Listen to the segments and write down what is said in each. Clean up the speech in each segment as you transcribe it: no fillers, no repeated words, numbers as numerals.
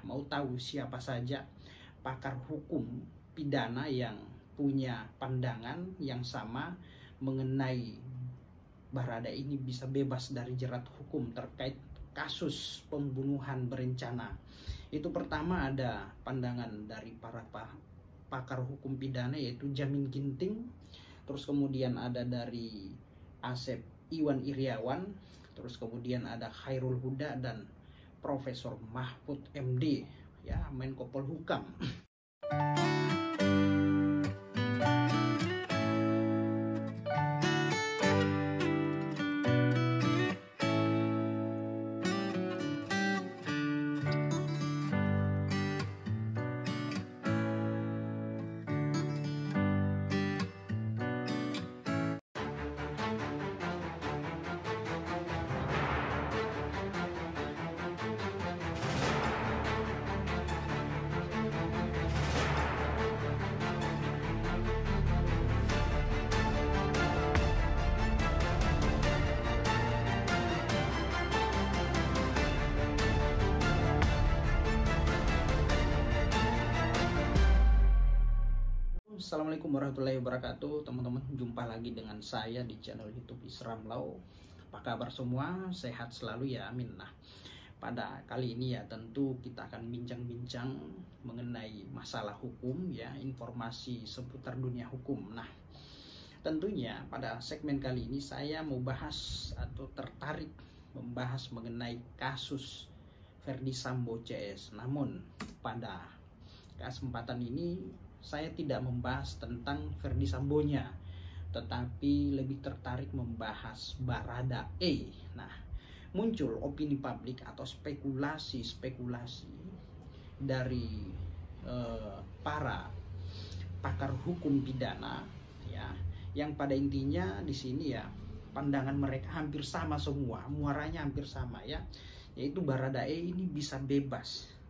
mau tahu siapa saja pakar hukum pidana yang punya pandangan yang sama mengenai Barada ini bisa bebas dari jerat hukum terkait kasus pembunuhan berencana. Itu pertama ada pandangan dari para pakar hukum pidana yaitu Jamin Ginting, terus kemudian ada dari Asep Iwan Iriawan, terus kemudian ada Khairul Huda dan Profesor Mahfud MD, ya, Menko Polhukam. Assalamualaikum warahmatullahi wabarakatuh, teman-teman. Jumpa lagi dengan saya di channel YouTube Isram Law. Apa kabar semua? Sehat selalu ya, amin. Nah, pada kali ini ya tentu kita akan bincang-bincang mengenai masalah hukum ya, informasi seputar dunia hukum. Nah, tentunya pada segmen kali ini saya mau bahas atau tertarik membahas mengenai kasus Ferdy Sambo CS. Namun pada kesempatan ini saya tidak membahas tentang Ferdy Sambonya, tetapi lebih tertarik membahas Barada E. Nah, muncul opini publik atau spekulasi dari para pakar hukum pidana, ya, yang pada intinya di sini ya pandangan mereka hampir sama semua, muaranya hampir sama ya, yaitu Barada E ini bisa bebas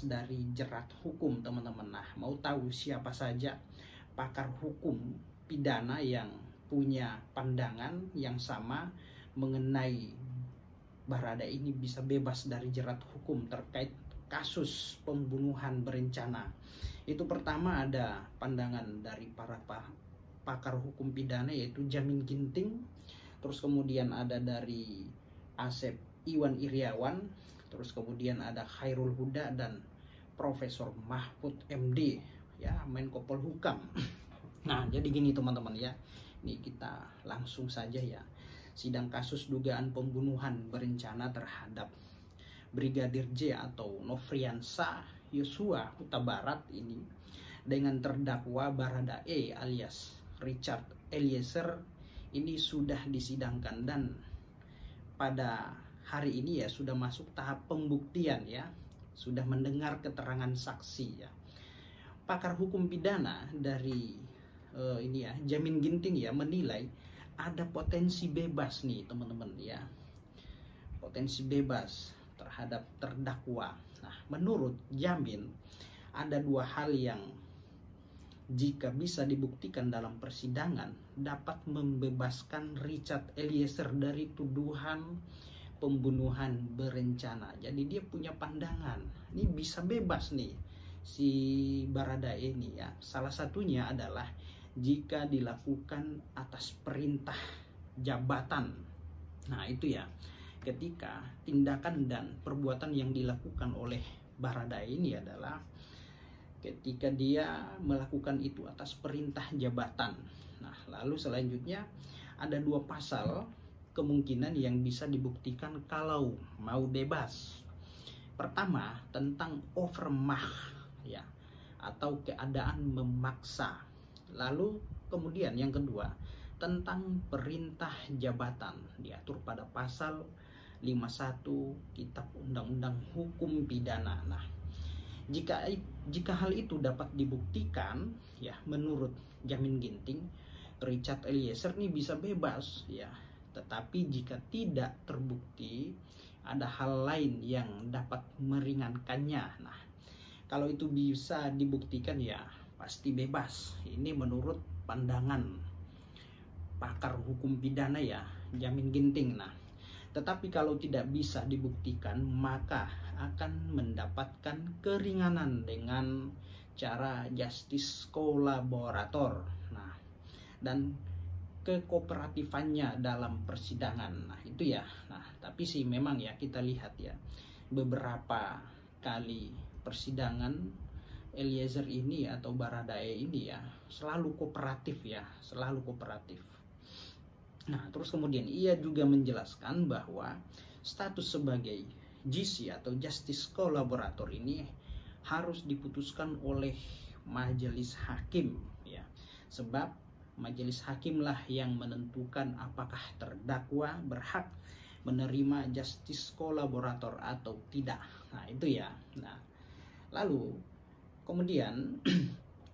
dari jerat hukum, teman-teman. Nah, mau tahu siapa saja pakar hukum pidana yang punya pandangan yang sama mengenai Barada ini bisa bebas dari jerat hukum terkait kasus pembunuhan berencana. Itu pertama ada pandangan dari para pakar hukum pidana yaitu Jamin Ginting, terus kemudian ada dari Asep Iwan Iriawan, terus kemudian ada Khairul Huda dan Profesor Mahfud MD, ya, Menko Polhukam. Nah, jadi gini teman-teman ya, ini kita langsung saja ya. Sidang kasus dugaan pembunuhan berencana terhadap Brigadir J atau Nofriansah Yosua Huta Barat ini dengan terdakwa Barada E alias Richard Eliezer ini sudah disidangkan dan pada hari ini ya sudah masuk tahap pembuktian ya, sudah mendengar keterangan saksi ya. Pakar hukum pidana dari ini ya, Jamin Ginting ya, menilai ada potensi bebas nih teman-teman ya, potensi bebas terhadap terdakwa. Nah, menurut Jamin ada dua hal yang jika bisa dibuktikan dalam persidangan dapat membebaskan Richard Eliezer dari tuduhan pembunuhan berencana. Jadi dia punya pandangan, ini bisa bebas nih si Barada ini ya. Salah satunya adalah jika dilakukan atas perintah jabatan. Nah, itu ya, ketika tindakan dan perbuatan yang dilakukan oleh Barada ini adalah ketika dia melakukan itu atas perintah jabatan. Nah, lalu selanjutnya ada dua pasal kemungkinan yang bisa dibuktikan kalau mau bebas. Pertama, tentang overmah ya, atau keadaan memaksa. Lalu kemudian yang kedua, tentang perintah jabatan, diatur pada pasal 51 Kitab Undang-Undang Hukum Pidana. Nah, jika hal itu dapat dibuktikan ya, menurut Jamin Ginting, Richard Eliezer ini bisa bebas ya. Tetapi jika tidak terbukti, ada hal lain yang dapat meringankannya. Nah, kalau itu bisa dibuktikan ya pasti bebas. Ini menurut pandangan pakar hukum pidana ya, Jamin Ginting. Nah, tetapi kalau tidak bisa dibuktikan, maka akan mendapatkan keringanan dengan cara justice kolaborator. Nah, dan kekooperatifannya dalam persidangan. Nah, itu ya. Nah, tapi sih memang ya kita lihat ya beberapa kali persidangan Eliezer ini atau Baradae ini ya selalu kooperatif ya, selalu kooperatif. Nah, terus kemudian ia juga menjelaskan bahwa status sebagai GC atau Justice Collaborator ini harus diputuskan oleh majelis hakim ya. Sebab majelis hakimlah yang menentukan apakah terdakwa berhak menerima Justice Collaborator atau tidak. Nah, itu ya. Nah, lalu kemudian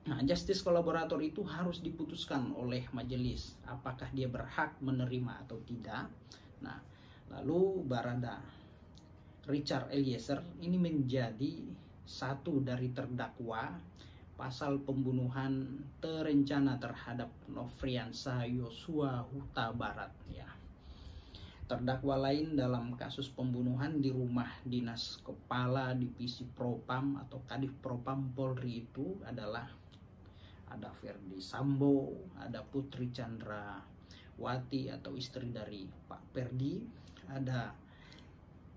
nah, Justice Collaborator itu harus diputuskan oleh majelis apakah dia berhak menerima atau tidak. Nah, lalu Barada Richard Eliezer ini menjadi satu dari terdakwa pasal pembunuhan terencana terhadap Nofriansah Yosua Huta Barat ya. Terdakwa lain dalam kasus pembunuhan di rumah dinas Kepala Divisi Propam atau Kadif Propam Polri itu adalah ada Ferdi Sambo, ada Putri Chandrawati atau istri dari Pak Ferdi, ada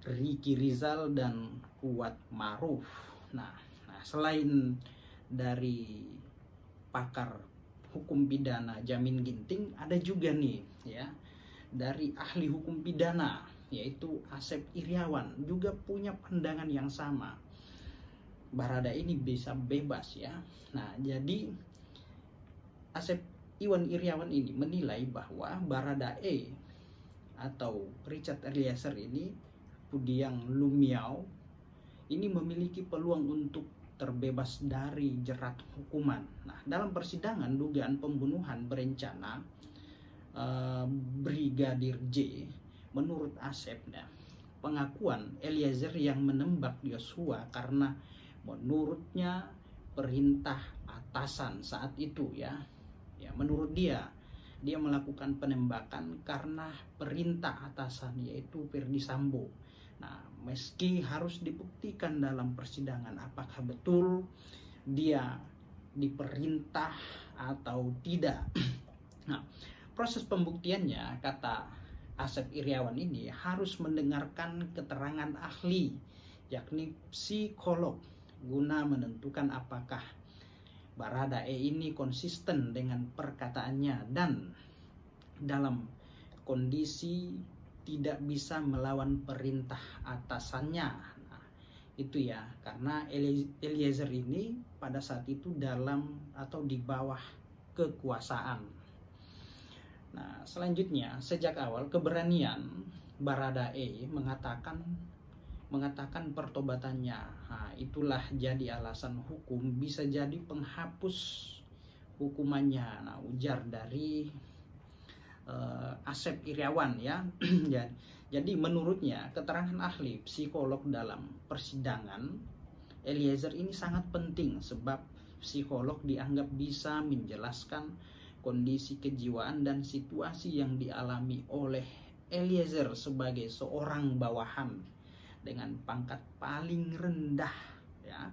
Ricky Rizal dan Kuat Maruf. Nah, selain dari pakar hukum pidana Jamin Ginting, ada juga nih ya dari ahli hukum pidana yaitu Asep Iriawan juga punya pandangan yang sama. Barada ini bisa bebas ya. Nah, jadi Asep Iwan Iriawan ini menilai bahwa Baradae atau Richard Eliezer ini Pudiang Lumiau ini memiliki peluang untuk terbebas dari jerat hukuman. Nah, dalam persidangan dugaan pembunuhan berencana Brigadir J, menurut Asep, pengakuan Eliezer yang menembak Yosua karena menurutnya perintah atasan saat itu ya menurut dia melakukan penembakan karena perintah atasan yaitu Ferdi Sambo. Nah, meski harus dibuktikan dalam persidangan apakah betul dia diperintah atau tidak. Nah, proses pembuktiannya, kata Asep Iriawan ini, harus mendengarkan keterangan ahli, yakni psikolog, guna menentukan apakah Baradae ini konsisten dengan perkataannya dan dalam kondisi tidak bisa melawan perintah atasannya. Nah, itu ya, karena Eliezer ini pada saat itu dalam atau di bawah kekuasaan. Nah, selanjutnya sejak awal keberanian Baradae mengatakan pertobatannya. Nah, itulah jadi alasan hukum bisa jadi penghapus hukumannya. Nah, ujar dari Asep Iriawan ya. Jadi menurutnya keterangan ahli psikolog dalam persidangan Eliezer ini sangat penting sebab psikolog dianggap bisa menjelaskan kondisi kejiwaan dan situasi yang dialami oleh Eliezer sebagai seorang bawahan dengan pangkat paling rendah ya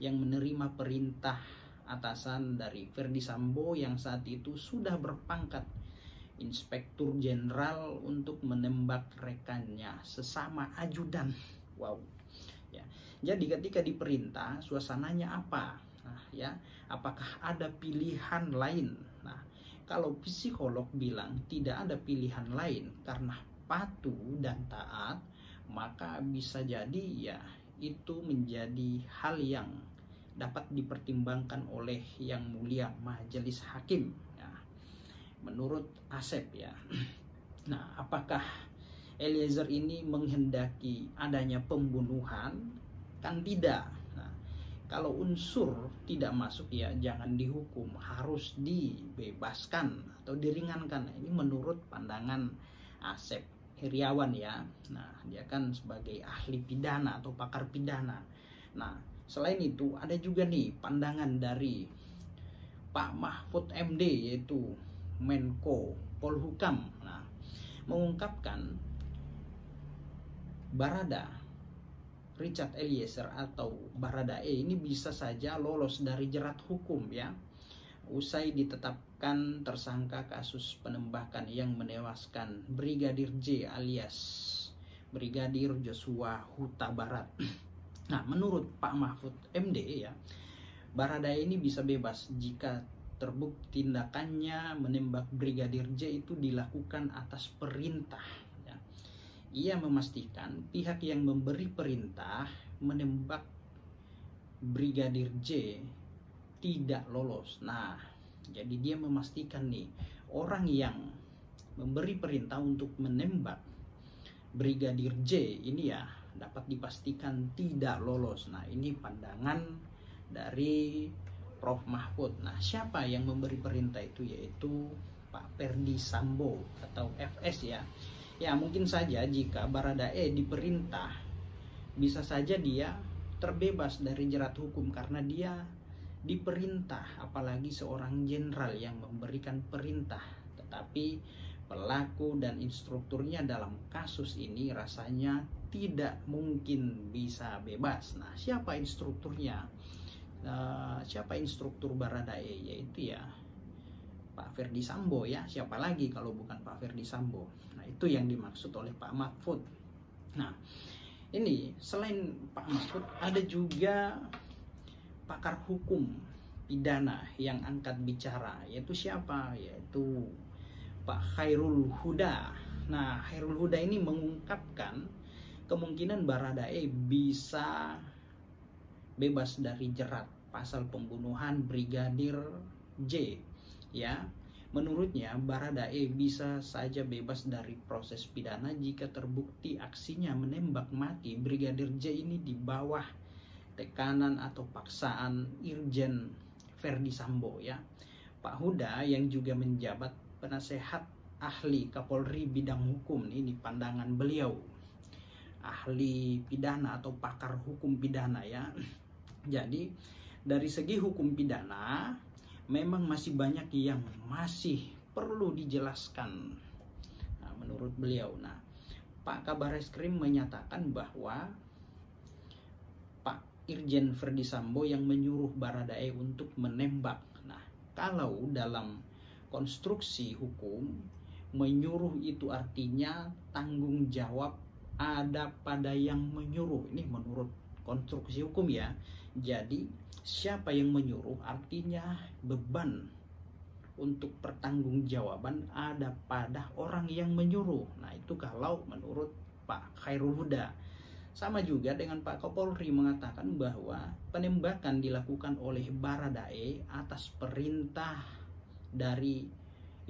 yang menerima perintah atasan dari Ferdi Sambo yang saat itu sudah berpangkat Inspektur Jenderal untuk menembak rekannya sesama ajudan. Wow. Ya. Jadi ketika diperintah suasananya apa? Nah, ya, apakah ada pilihan lain? Nah, kalau psikolog bilang tidak ada pilihan lain karena patuh dan taat, maka bisa jadi ya itu menjadi hal yang dapat dipertimbangkan oleh yang mulia majelis hakim ya, menurut Asep ya. Nah, apakah Eliezer ini menghendaki adanya pembunuhan? Kan tidak. Nah, kalau unsur tidak masuk ya jangan dihukum, harus dibebaskan atau diringankan. Ini menurut pandangan Asep Iriawan ya. Nah, dia kan sebagai ahli pidana atau pakar pidana. Nah, selain itu ada juga nih pandangan dari Pak Mahfud MD yaitu Menko Polhukam. Nah, mengungkapkan Barada Richard Eliezer atau Baradae ini bisa saja lolos dari jerat hukum ya, usai ditetapkan tersangka kasus penembakan yang menewaskan Brigadir J alias Brigadir Joshua Huta Barat. Nah, menurut Pak Mahfud MD ya, Baradae ini bisa bebas jika terbukti tindakannya menembak Brigadir J itu dilakukan atas perintah. Ya. Ia memastikan pihak yang memberi perintah menembak Brigadir J tidak lolos. Nah, jadi dia memastikan nih, orang yang memberi perintah untuk menembak Brigadir J ini ya dapat dipastikan tidak lolos. Nah, ini pandangan dari Prof. Mahfud. Nah, siapa yang memberi perintah itu? Yaitu Pak Ferdi Sambo atau FS ya. Ya, mungkin saja jika Baradae diperintah, bisa saja dia terbebas dari jerat hukum karena dia diperintah, apalagi seorang jenderal yang memberikan perintah. Tetapi pelaku dan instrukturnya dalam kasus ini rasanya tidak mungkin bisa bebas. Nah, siapa instrukturnya? Siapa instruktur Baradae? Yaitu ya Pak Ferdi Sambo ya. Siapa lagi kalau bukan Pak Ferdi Sambo? Nah, itu yang dimaksud oleh Pak Mahfud. Nah, ini selain Pak Mahfud ada juga pakar hukum pidana yang angkat bicara, yaitu siapa? Yaitu Pak Khairul Huda. Nah, Khairul Huda ini mengungkapkan kemungkinan Baradae bisa bebas dari jerat pasal pembunuhan Brigadir J ya. Menurutnya Baradae bisa saja bebas dari proses pidana jika terbukti aksinya menembak mati Brigadir J ini di bawah tekanan atau paksaan Irjen Ferdi Sambo ya. Pak Huda yang juga menjabat penasehat ahli Kapolri bidang hukum, ini pandangan beliau, ahli pidana atau pakar hukum pidana ya. Jadi dari segi hukum pidana memang masih banyak yang masih perlu dijelaskan. Nah, menurut beliau, nah Pak Kabareskrim menyatakan bahwa Pak Irjen Ferdi Sambo yang menyuruh Baradae untuk menembak. Nah, kalau dalam konstruksi hukum, menyuruh itu artinya tanggung jawab ada pada yang menyuruh. Ini menurut konstruksi hukum ya. Jadi siapa yang menyuruh artinya beban untuk pertanggungjawaban ada pada orang yang menyuruh. Nah, itu kalau menurut Pak Khairul Huda. Sama juga dengan Pak Kapolri mengatakan bahwa penembakan dilakukan oleh Baradae atas perintah dari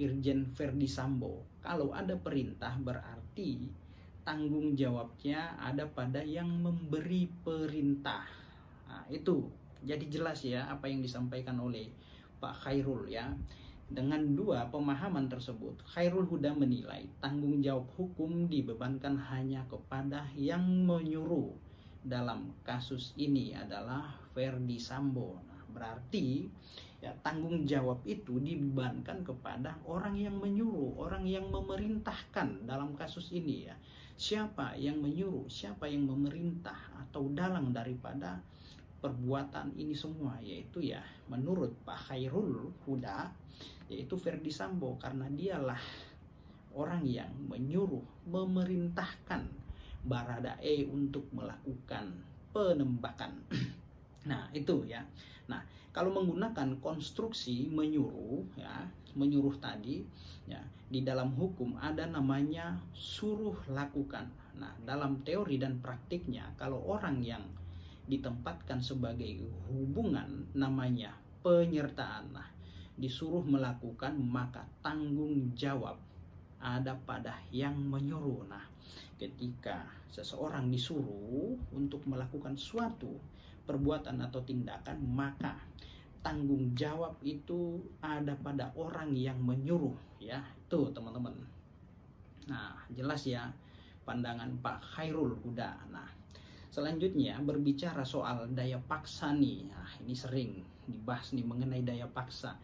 Irjen Ferdi Sambo. Kalau ada perintah berarti tanggung jawabnya ada pada yang memberi perintah. Nah, itu jadi jelas ya apa yang disampaikan oleh Pak Khairul ya. Dengan dua pemahaman tersebut, Khairul Huda menilai tanggung jawab hukum dibebankan hanya kepada yang menyuruh. Dalam kasus ini adalah Ferdi Sambo. Nah, berarti ya tanggung jawab itu dibebankan kepada orang yang menyuruh, orang yang memerintahkan dalam kasus ini ya. Siapa yang menyuruh, siapa yang memerintah atau dalang daripada perbuatan ini semua, yaitu ya menurut Pak Khairul Huda yaitu Ferdi Sambo, karena dialah orang yang menyuruh, memerintahkan Baradae untuk melakukan penembakan. Nah, itu ya. Nah, kalau menggunakan konstruksi menyuruh ya, menyuruh tadi ya, di dalam hukum ada namanya suruh lakukan. Nah, dalam teori dan praktiknya kalau orang yang ditempatkan sebagai hubungan namanya penyertaan. Nah, disuruh melakukan maka tanggung jawab ada pada yang menyuruh. Nah, ketika seseorang disuruh untuk melakukan suatu perbuatan atau tindakan, maka tanggung jawab itu ada pada orang yang menyuruh ya. Itu teman-teman. Nah, jelas ya pandangan Pak Khairul Huda. Nah, selanjutnya berbicara soal daya paksa nih. Nah, ini sering dibahas nih mengenai daya paksa.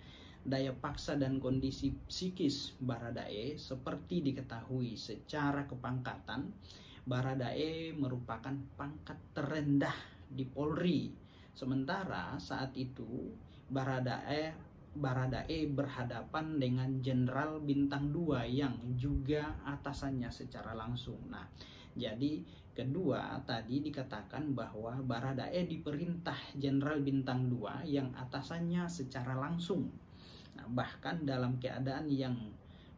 Daya paksa dan kondisi psikis Baradae seperti diketahui secara kepangkatan Baradae merupakan pangkat terendah di Polri. Sementara saat itu Baradae berhadapan dengan Jenderal Bintang 2 yang juga atasannya secara langsung. Nah, jadi kedua tadi dikatakan bahwa Baradae diperintah Jenderal Bintang 2 yang atasannya secara langsung. Nah, bahkan dalam keadaan yang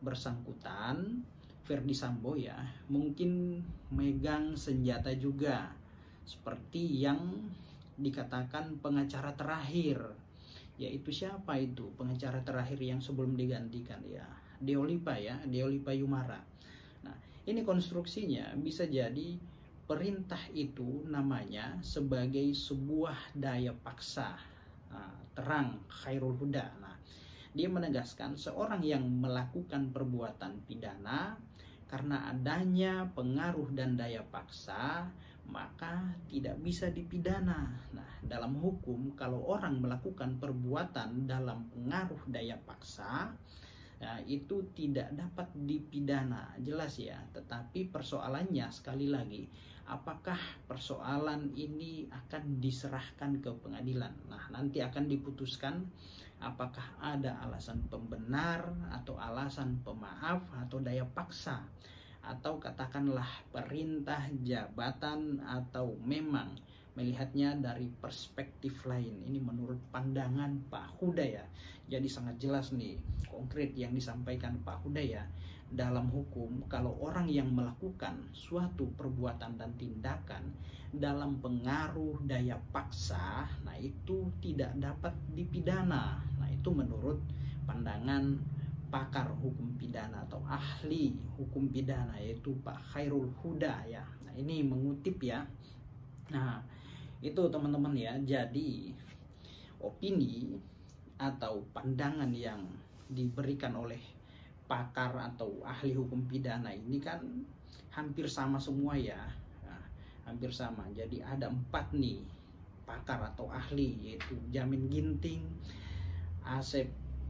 bersangkutan Ferdi Sambo ya mungkin megang senjata juga, seperti yang dikatakan pengacara terakhir, yaitu siapa itu pengacara terakhir yang sebelum digantikan ya, Deolipa Yumara. Nah, ini konstruksinya bisa jadi perintah itu namanya sebagai sebuah daya paksa terang Khairul Huda. Nah, dia menegaskan seorang yang melakukan perbuatan pidana karena adanya pengaruh dan daya paksa maka tidak bisa dipidana. Nah, dalam hukum kalau orang melakukan perbuatan dalam pengaruh daya paksa, nah, itu tidak dapat dipidana, jelas ya. Tetapi persoalannya sekali lagi, apakah persoalan ini akan diserahkan ke pengadilan? Nah, nanti akan diputuskan apakah ada alasan pembenar atau alasan pemaaf atau daya paksa, atau katakanlah perintah jabatan, atau memang melihatnya dari perspektif lain. Ini menurut pandangan Pak Huda ya. Jadi sangat jelas nih, konkret yang disampaikan Pak Huda ya. Dalam hukum, kalau orang yang melakukan suatu perbuatan dan tindakan dalam pengaruh daya paksa, nah itu tidak dapat dipidana. Nah, itu menurut pandangan pakar hukum pidana atau ahli hukum pidana, yaitu Pak Khairul Huda ya. Nah, ini mengutip ya. Nah, itu teman-teman ya. Jadi opini atau pandangan yang diberikan oleh pakar atau ahli hukum pidana ini kan hampir sama semua ya. Nah, hampir sama. Jadi ada 4 nih pakar atau ahli, yaitu Jamin Ginting, Asep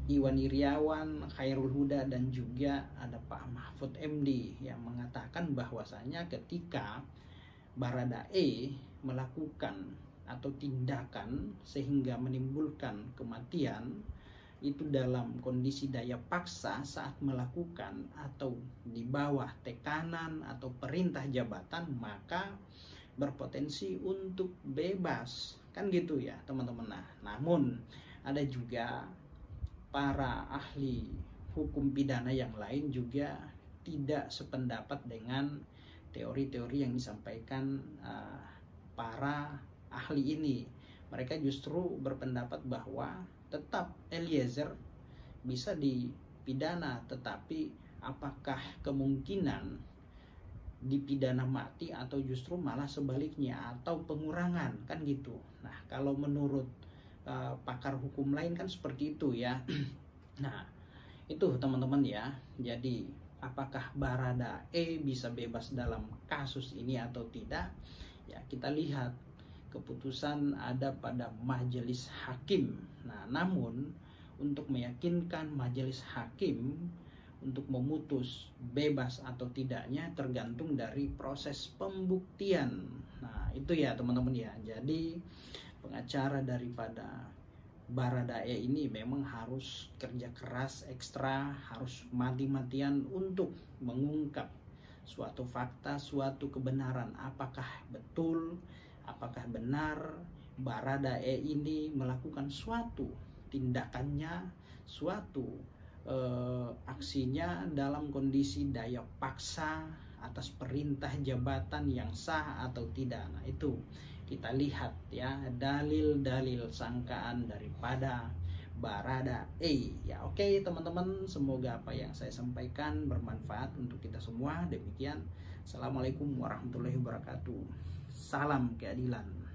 Iwan Iriawan, Khairul Huda, dan juga ada Pak Mahfud MD yang mengatakan bahwasanya ketika Baradae melakukan atau tindakan sehingga menimbulkan kematian itu dalam kondisi daya paksa saat melakukan atau di bawah tekanan atau perintah jabatan, maka berpotensi untuk bebas, kan gitu ya teman-teman. Nah, namun ada juga para ahli hukum pidana yang lain juga tidak sependapat dengan teori-teori yang disampaikan para ahli ini. Mereka justru berpendapat bahwa tetap Eliezer bisa dipidana, tetapi apakah kemungkinan dipidana mati atau justru malah sebaliknya atau pengurangan, kan gitu. Nah, kalau menurut pakar hukum lain kan seperti itu ya. Nah, itu teman-teman ya. Jadi apakah Baradae bisa bebas dalam kasus ini atau tidak? Ya, kita lihat keputusan ada pada majelis hakim. Nah, namun untuk meyakinkan majelis hakim untuk memutus bebas atau tidaknya tergantung dari proses pembuktian. Nah, itu ya teman-teman ya. Jadi pengacara daripada Baradae ini memang harus kerja keras ekstra, harus mati-matian untuk mengungkap suatu fakta, suatu kebenaran. Apakah betul, apakah benar Baradae ini melakukan suatu tindakannya, suatu aksinya dalam kondisi daya paksa atas perintah jabatan yang sah atau tidak. Nah, itu kita lihat ya dalil-dalil sangkaan daripada Baradae ya. Oke teman-teman, semoga apa yang saya sampaikan bermanfaat untuk kita semua. Demikian, assalamualaikum warahmatullahi wabarakatuh. Salam keadilan.